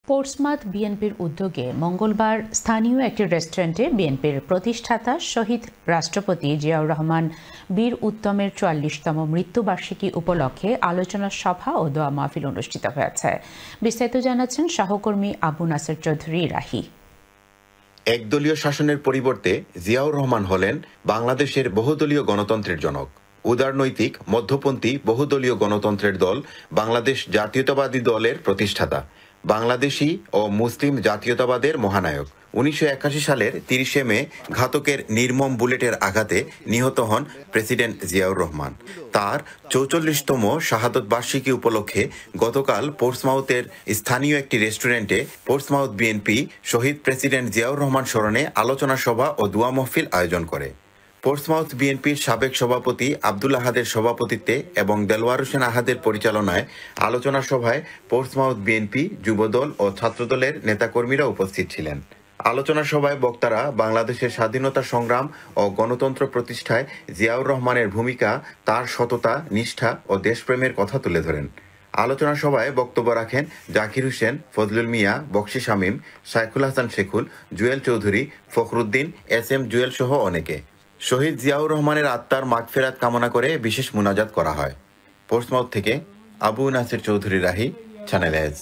Portsmouth বিএনপির উদ্যোগে মঙ্গলবার স্থানীয় একটি রেস্টুরেন্টে বিএনপির প্রতিষ্ঠাতা শহীদ রাষ্ট্রপতি জিয়াউর রহমান বীর উত্তমের ৪৪তম মৃত্যুবার্ষিকী উপলক্ষে আলোচনা সভা ও দোয়া মাহফিল অনুষ্ঠিত হয়েছে। বিস্তারিত জানাচ্ছেন সহকর্মী আবু নাসের চৌধুরী রাহি। একদলীয় শাসনের পরিবর্তে জিয়াউর রহমান হলেন বাংলাদেশের বহুদলীয় গণতন্ত্রের জনক। উদারনৈতিক মধ্যপন্থী বহুদলীয় গণতন্ত্রের দল বাংলাদেশ জাতীয়তাবাদী দলের প্রতিষ্ঠাতা, বাংলাদেশি ও মুসলিম জাতীয়তাবাদের মহানায়ক। ১৯৮১ সালের ৩০শে মে ঘাতকের নির্মম বুলেটের আঘাতে নিহত হন প্রেসিডেন্ট জিয়াউর রহমান। তার ৪৪তম শাহাদত বার্ষিকী উপলক্ষে গতকাল পোর্টসমাউথের স্থানীয় একটি রেস্টুরেন্টে পোর্টসমাউথ বিএনপি শহীদ প্রেসিডেন্ট জিয়াউর রহমান স্মরণে আলোচনা সভা ও দোয়া মাহফিল আয়োজন করে। পোর্টসমাউথ বিএনপির সাবেক সভাপতি আব্দুল আহাদের সভাপতিত্বে এবং দেলোয়ার হোসেন আহাদের পরিচালনায় আলোচনা সভায় পোর্টসমাউথ বিএনপি, যুবদল ও ছাত্রদলের নেতাকর্মীরা উপস্থিত ছিলেন। আলোচনা সভায় বক্তারা বাংলাদেশের স্বাধীনতা সংগ্রাম ও গণতন্ত্র প্রতিষ্ঠায় জিয়াউর রহমানের ভূমিকা, তার সততা, নিষ্ঠা ও দেশপ্রেমের কথা তুলে ধরেন। আলোচনা সভায় বক্তব্য রাখেন জাকির হোসেন, ফজলুল মিয়া, বকশী শামীম, শাইখুল হাসান শেখুল, জুয়েল চৌধুরী, ফখরুদ্দিন, এস.এম. জুয়েল সহ অনেকে। শহীদ জিয়াউর রহমানের আত্মার মাগফিরাত কামনা করে বিশেষ মুনাজাত করা হয়। পোর্টসমাউথ থেকে আবু নাসের চৌধুরী রাহি, চ্যানেল এস।